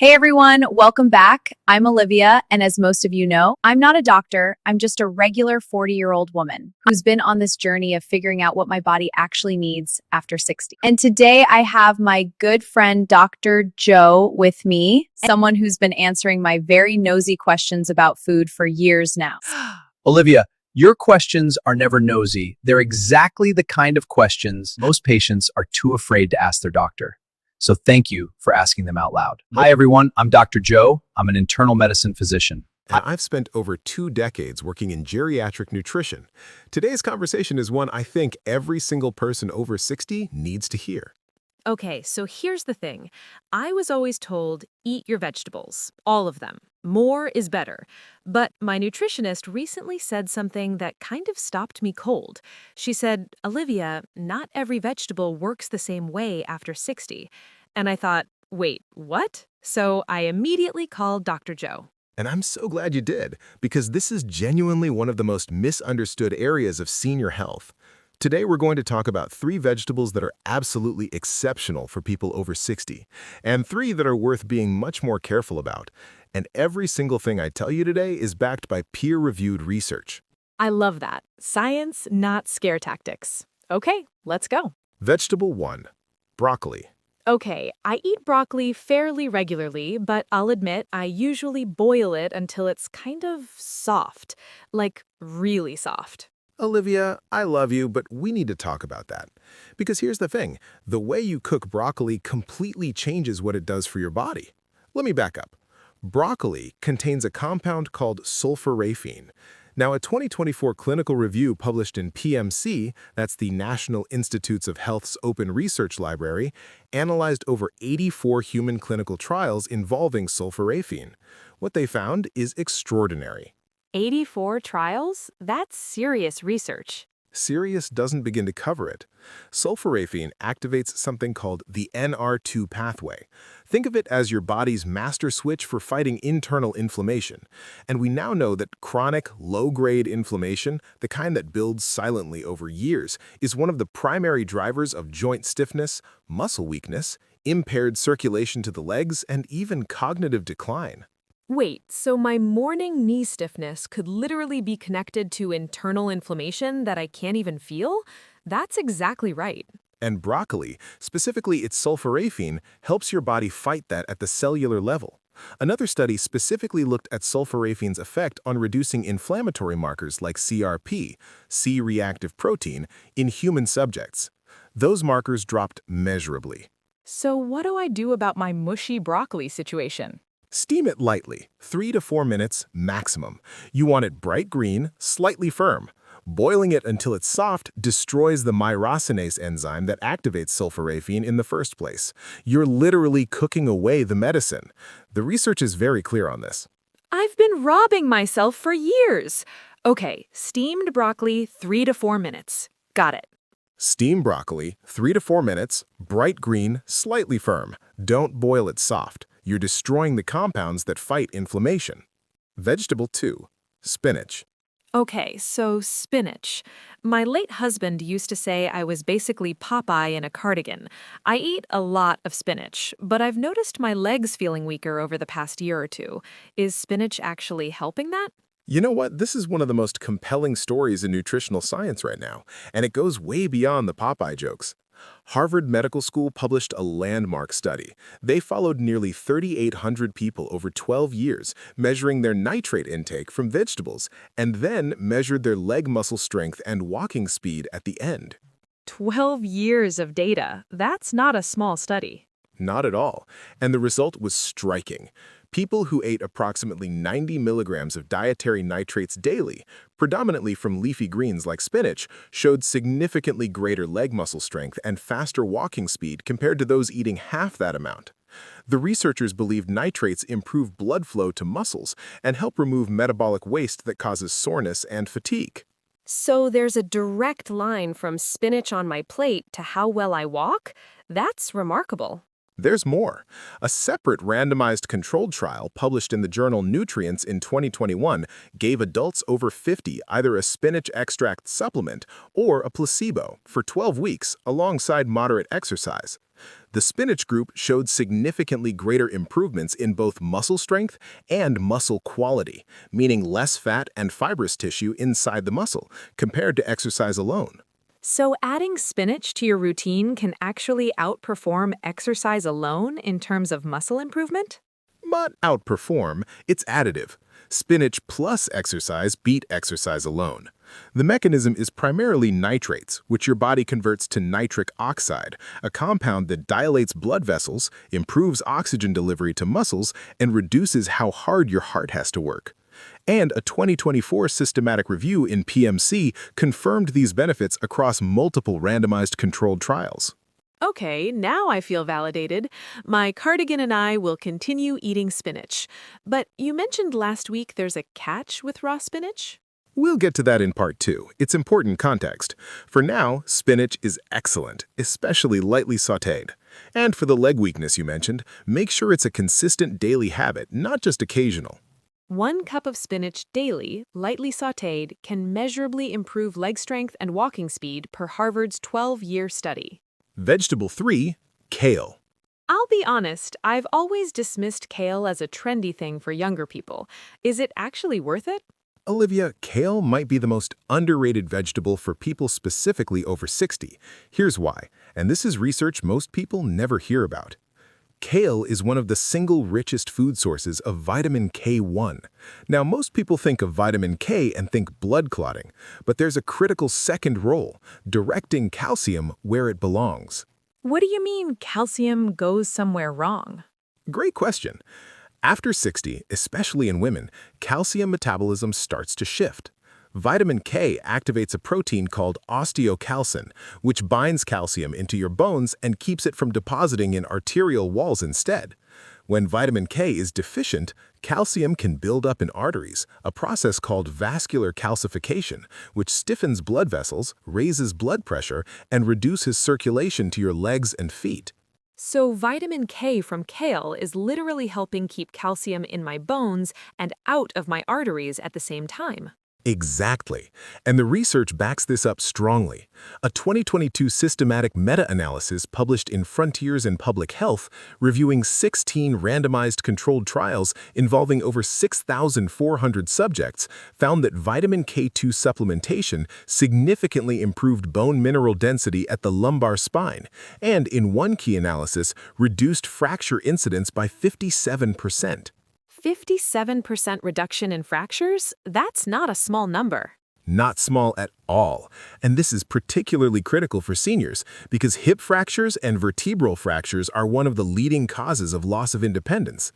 Hey everyone, welcome back. I'm Olivia, and as most of you know, I'm not a doctor. I'm just a regular 40-year-old woman who's been on this journey of figuring out what my body actually needs after 60. And today I have my good friend, Dr. Joe, with me, someone who's been answering my very nosy questions about food for years now. Olivia, your questions are never nosy. They're exactly the kind of questions most patients are too afraid to ask their doctor. So thank you for asking them out loud. Hi, everyone. I'm Dr. Joe. I'm an internal medicine physician. And I've spent over 2 decades working in geriatric nutrition. Today's conversation is one I think every single person over 60 needs to hear. Okay, so here's the thing. I was always told, eat your vegetables, all of them. More is better. But my nutritionist recently said something that kind of stopped me cold. She said, Olivia, not every vegetable works the same way after 60. And I thought, wait, what? So I immediately called Dr. Joe. And I'm so glad you did, because this is genuinely one of the most misunderstood areas of senior health. Today, we're going to talk about 3 vegetables that are absolutely exceptional for people over 60, and 3 that are worth being much more careful about. And every single thing I tell you today is backed by peer-reviewed research. I love that. Science, not scare tactics. Okay, let's go. Vegetable 1. Broccoli. Okay, I eat broccoli fairly regularly, but I'll admit I usually boil it until it's kind of soft, like really soft. Olivia, I love you, but we need to talk about that. Because here's the thing, the way you cook broccoli completely changes what it does for your body. Let me back up. Broccoli contains a compound called sulforaphane. Now, a 2024 clinical review published in PMC, that's the National Institutes of Health's Open Research Library, analyzed over 84 human clinical trials involving sulforaphane. What they found is extraordinary. 84 trials? That's serious research. Serious doesn't begin to cover it. Sulforaphane activates something called the NR2 pathway. Think of it as your body's master switch for fighting internal inflammation. And we now know that chronic, low-grade inflammation, the kind that builds silently over years, is one of the primary drivers of joint stiffness, muscle weakness, impaired circulation to the legs, and even cognitive decline. Wait, so my morning knee stiffness could literally be connected to internal inflammation that I can't even feel? That's exactly right. And broccoli, specifically its sulforaphane, helps your body fight that at the cellular level. Another study specifically looked at sulforaphane's effect on reducing inflammatory markers like CRP, C-reactive protein, in human subjects. Those markers dropped measurably. So what do I do about my mushy broccoli situation? Steam it lightly, 3 to 4 minutes maximum. You want it bright green, slightly firm. Boiling it until it's soft destroys the myrosinase enzyme that activates sulforaphane in the first place. You're literally cooking away the medicine. The research is very clear on this. I've been robbing myself for years. Okay, steamed broccoli, 3 to 4 minutes. Got it. Steam broccoli, 3 to 4 minutes, bright green, slightly firm. Don't boil it soft. You're destroying the compounds that fight inflammation. Vegetable 2. Spinach. Okay, so spinach. My late husband used to say I was basically Popeye in a cardigan. I eat a lot of spinach, but I've noticed my legs feeling weaker over the past year or 2. Is spinach actually helping that? You know what? This is one of the most compelling stories in nutritional science right now, and it goes way beyond the Popeye jokes. Harvard Medical School published a landmark study. They followed nearly 3,800 people over 12 years, measuring their nitrate intake from vegetables, and then measured their leg muscle strength and walking speed at the end. 12 years of data. That's not a small study. Not at all. And the result was striking. People who ate approximately 90 milligrams of dietary nitrates daily, predominantly from leafy greens like spinach, showed significantly greater leg muscle strength and faster walking speed compared to those eating half that amount. The researchers believed nitrates improve blood flow to muscles and help remove metabolic waste that causes soreness and fatigue. So there's a direct line from spinach on my plate to how well I walk? That's remarkable. There's more. A separate randomized controlled trial published in the journal Nutrients in 2021 gave adults over 50 either a spinach extract supplement or a placebo for 12 weeks alongside moderate exercise. The spinach group showed significantly greater improvements in both muscle strength and muscle quality, meaning less fat and fibrous tissue inside the muscle compared to exercise alone. So adding spinach to your routine can actually outperform exercise alone in terms of muscle improvement? But outperform, it's additive. Spinach plus exercise beat exercise alone. The mechanism is primarily nitrates, which your body converts to nitric oxide, a compound that dilates blood vessels, improves oxygen delivery to muscles, and reduces how hard your heart has to work. And a 2024 systematic review in PMC confirmed these benefits across multiple randomized controlled trials. Okay, now I feel validated. My cardigan and I will continue eating spinach. But you mentioned last week there's a catch with raw spinach? We'll get to that in part 2. It's important context. For now, spinach is excellent, especially lightly sautéed. And for the leg weakness you mentioned, make sure it's a consistent daily habit, not just occasional. 1 cup of spinach daily, lightly sautéed, can measurably improve leg strength and walking speed per Harvard's 12-year study. Vegetable 3, kale. I'll be honest, I've always dismissed kale as a trendy thing for younger people. Is it actually worth it? Olivia, kale might be the most underrated vegetable for people specifically over 60. Here's why, and this is research most people never hear about. Kale is one of the single richest food sources of vitamin K1. Now, most people think of vitamin K and think blood clotting, but there's a critical second role, directing calcium where it belongs. What do you mean calcium goes somewhere wrong? Great question. After 60, especially in women, calcium metabolism starts to shift. Vitamin K activates a protein called osteocalcin, which binds calcium into your bones and keeps it from depositing in arterial walls instead. When vitamin K is deficient, calcium can build up in arteries, a process called vascular calcification, which stiffens blood vessels, raises blood pressure, and reduces circulation to your legs and feet. So vitamin K from kale is literally helping keep calcium in my bones and out of my arteries at the same time. Exactly. And the research backs this up strongly. A 2022 systematic meta-analysis published in Frontiers in Public Health, reviewing 16 randomized controlled trials involving over 6,400 subjects, found that vitamin K2 supplementation significantly improved bone mineral density at the lumbar spine, and in one key analysis, reduced fracture incidence by 57%. 57% reduction in fractures? That's not a small number. Not small at all. And this is particularly critical for seniors because hip fractures and vertebral fractures are one of the leading causes of loss of independence.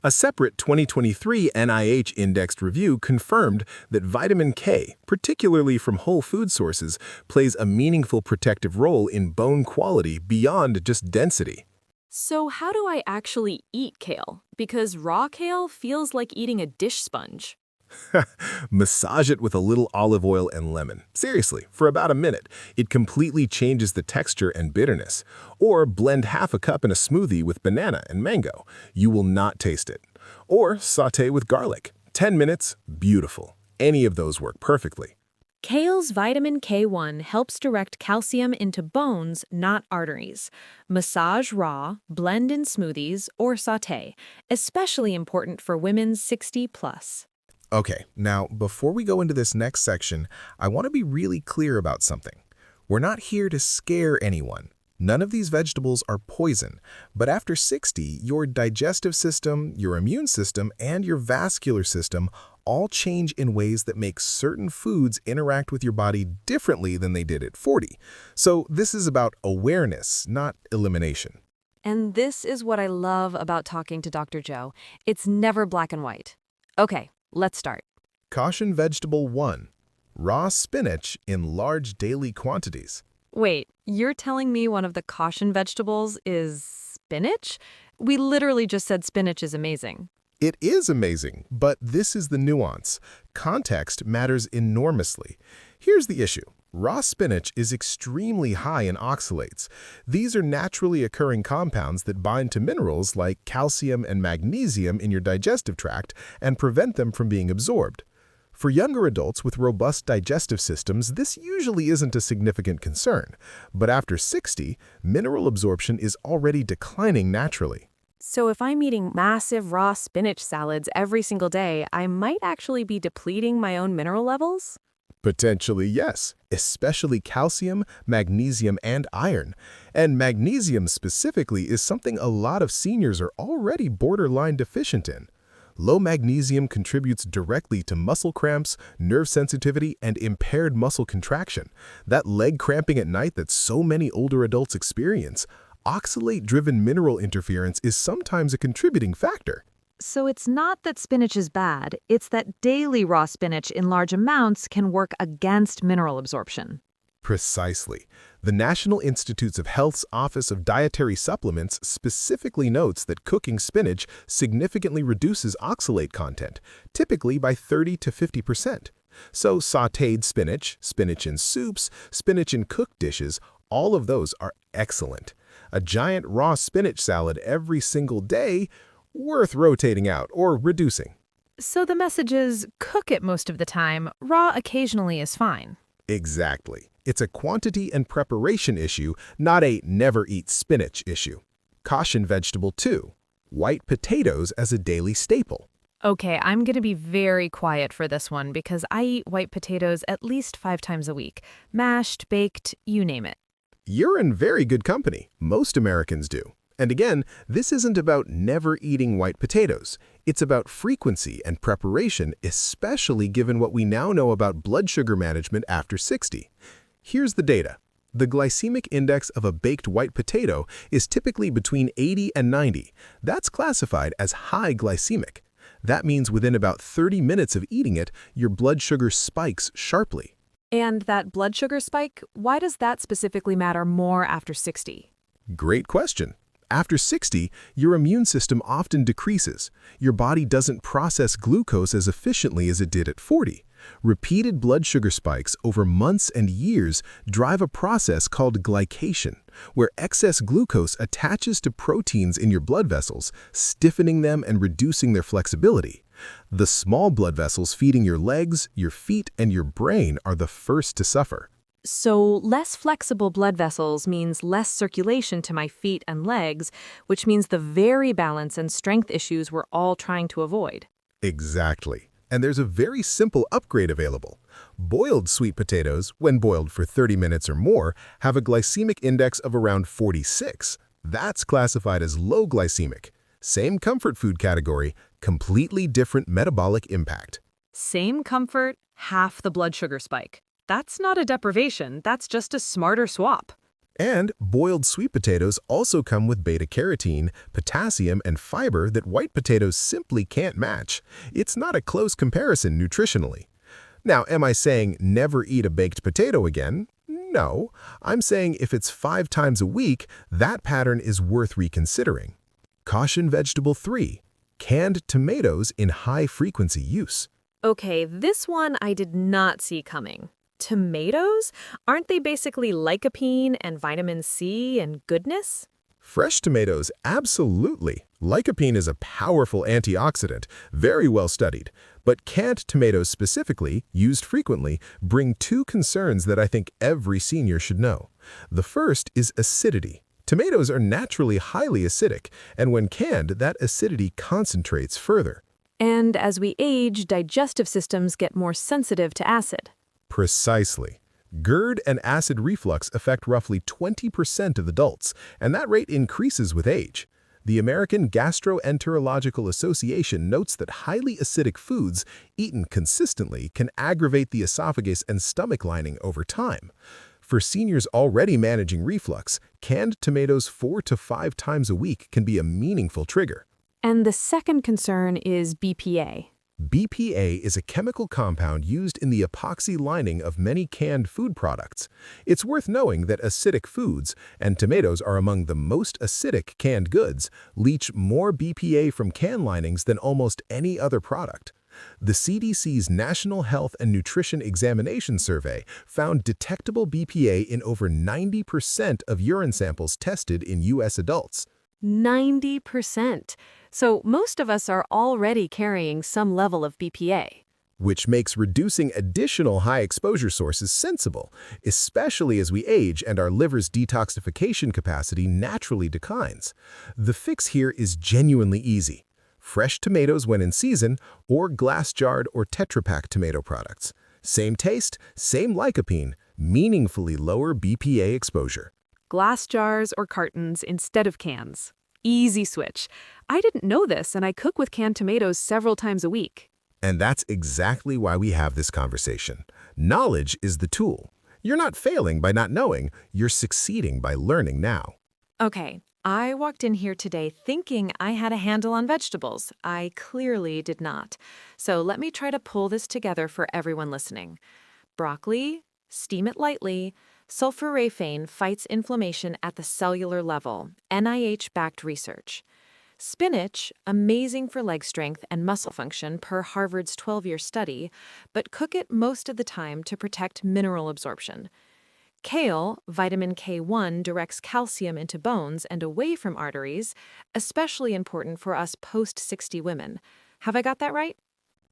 A separate 2023 NIH-indexed review confirmed that vitamin K, particularly from whole food sources, plays a meaningful protective role in bone quality beyond just density. So how do I actually eat kale? Because raw kale feels like eating a dish sponge. Massage it with a little olive oil and lemon. Seriously, for about a minute. It completely changes the texture and bitterness. Or blend half a cup in a smoothie with banana and mango. You will not taste it. Or sauté with garlic. 10 minutes, beautiful. Any of those work perfectly. Kale's vitamin K1 helps direct calcium into bones, not arteries. Massage raw, blend in smoothies, or sauté, especially important for women 60+. Okay, now before we go into this next section, I want to be really clear about something. We're not here to scare anyone. None of these vegetables are poison, but after 60, your digestive system, your immune system, and your vascular system all change in ways that make certain foods interact with your body differently than they did at 40. So this is about awareness, not elimination. And this is what I love about talking to Dr. Joe. It's never black and white. Okay, let's start. Caution vegetable 1. Raw spinach in large daily quantities. Wait, you're telling me one of the caution vegetables is spinach? We literally just said spinach is amazing. It is amazing, but this is the nuance. Context matters enormously. Here's the issue. Raw spinach is extremely high in oxalates. These are naturally occurring compounds that bind to minerals like calcium and magnesium in your digestive tract and prevent them from being absorbed. For younger adults with robust digestive systems, this usually isn't a significant concern, but after 60, mineral absorption is already declining naturally. So if I'm eating massive raw spinach salads every single day, I might actually be depleting my own mineral levels? Potentially, yes, especially calcium, magnesium, and iron. And magnesium specifically is something a lot of seniors are already borderline deficient in. Low magnesium contributes directly to muscle cramps, nerve sensitivity, and impaired muscle contraction. That leg cramping at night that so many older adults experience. Oxalate-driven mineral interference is sometimes a contributing factor. So it's not that spinach is bad, it's that daily raw spinach in large amounts can work against mineral absorption. Precisely. The National Institutes of Health's Office of Dietary Supplements specifically notes that cooking spinach significantly reduces oxalate content, typically by 30 to 50%. So sautéed spinach, spinach in soups, spinach in cooked dishes, all of those are excellent. A giant raw spinach salad every single day, worth rotating out or reducing. So the message is, cook it most of the time, raw occasionally is fine. Exactly. It's a quantity and preparation issue, not a never eat spinach issue. Caution vegetable 2, white potatoes as a daily staple. Okay, I'm going to be very quiet for this one because I eat white potatoes at least 5 times a week. Mashed, baked, you name it. You're in very good company. Most Americans do. And again, this isn't about never eating white potatoes. It's about frequency and preparation, especially given what we now know about blood sugar management after 60. Here's the data. The glycemic index of a baked white potato is typically between 80 and 90. That's classified as high glycemic. That means within about 30 minutes of eating it, your blood sugar spikes sharply. And that blood sugar spike, why does that specifically matter more after 60? Great question. After 60, your immune system often decreases. Your body doesn't process glucose as efficiently as it did at 40. Repeated blood sugar spikes over months and years drive a process called glycation, where excess glucose attaches to proteins in your blood vessels, stiffening them and reducing their flexibility. The small blood vessels feeding your legs, your feet, and your brain are the first to suffer. So less flexible blood vessels means less circulation to my feet and legs, which means the very balance and strength issues we're all trying to avoid. Exactly. And there's a very simple upgrade available. Boiled sweet potatoes, when boiled for 30 minutes or more, have a glycemic index of around 46. That's classified as low glycemic. Same comfort food category, completely different metabolic impact. Same comfort, half the blood sugar spike. That's not a deprivation, that's just a smarter swap. And boiled sweet potatoes also come with beta-carotene, potassium, and fiber that white potatoes simply can't match. It's not a close comparison nutritionally. Now, am I saying never eat a baked potato again? No. I'm saying if it's 5 times a week, that pattern is worth reconsidering. Caution vegetable 3, canned tomatoes in high-frequency use. Okay, this one I did not see coming. Tomatoes? Aren't they basically lycopene and vitamin C and goodness? Fresh tomatoes, absolutely. Lycopene is a powerful antioxidant, very well studied. But canned tomatoes specifically, used frequently, bring 2 concerns that I think every senior should know. The first is acidity. Tomatoes are naturally highly acidic, and when canned, that acidity concentrates further. And as we age, digestive systems get more sensitive to acid. Precisely. GERD and acid reflux affect roughly 20% of adults, and that rate increases with age. The American Gastroenterological Association notes that highly acidic foods eaten consistently can aggravate the esophagus and stomach lining over time. For seniors already managing reflux, canned tomatoes 4 to 5 times a week can be a meaningful trigger. And the second concern is BPA. BPA is a chemical compound used in the epoxy lining of many canned food products. It's worth knowing that acidic foods, and tomatoes are among the most acidic canned goods, leach more BPA from can linings than almost any other product. The CDC's National Health and Nutrition Examination Survey found detectable BPA in over 90% of urine samples tested in U.S. adults. 90%. So most of us are already carrying some level of BPA. Which makes reducing additional high-exposure sources sensible, especially as we age and our liver's detoxification capacity naturally declines. The fix here is genuinely easy. Fresh tomatoes when in season, or glass-jarred or Tetra Pak tomato products. Same taste, same lycopene, meaningfully lower BPA exposure. Glass jars or cartons instead of cans. Easy switch. I didn't know this, and I cook with canned tomatoes several times a week. And that's exactly why we have this conversation. Knowledge is the tool. You're not failing by not knowing, you're succeeding by learning now. Okay, I walked in here today thinking I had a handle on vegetables. I clearly did not. So let me try to pull this together for everyone listening. Broccoli, steam it lightly. Sulforaphane fights inflammation at the cellular level, NIH-backed research. Spinach, amazing for leg strength and muscle function per Harvard's 12-year study, but cook it most of the time to protect mineral absorption. Kale, vitamin K1, directs calcium into bones and away from arteries, especially important for us post-60 women. Have I got that right?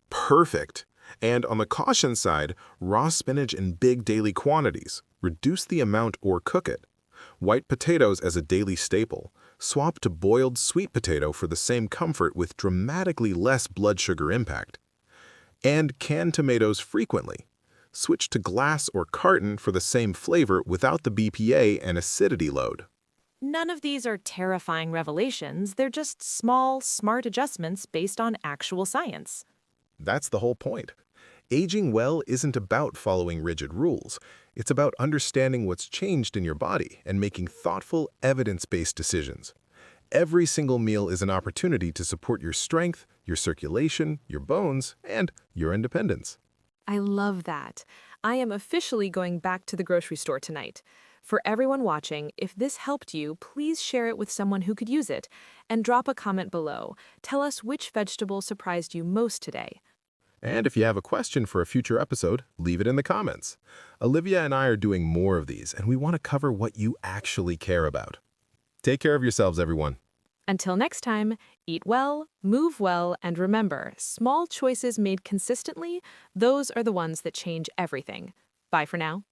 Perfect. And on the caution side, raw spinach in big daily quantities. Reduce the amount or cook it. White potatoes as a daily staple. Swap to boiled sweet potato for the same comfort with dramatically less blood sugar impact. And canned tomatoes frequently. Switch to glass or carton for the same flavor without the BPA and acidity load. None of these are terrifying revelations. They're just small, smart adjustments based on actual science. That's the whole point. Aging well isn't about following rigid rules. It's about understanding what's changed in your body and making thoughtful, evidence-based decisions. Every single meal is an opportunity to support your strength, your circulation, your bones, and your independence. I love that. I am officially going back to the grocery store tonight. For everyone watching, if this helped you, please share it with someone who could use it, and drop a comment below. Tell us which vegetable surprised you most today. And if you have a question for a future episode, leave it in the comments. Olivia and I are doing more of these, and we want to cover what you actually care about. Take care of yourselves, everyone. Until next time, eat well, move well, and remember, small choices made consistently, those are the ones that change everything. Bye for now.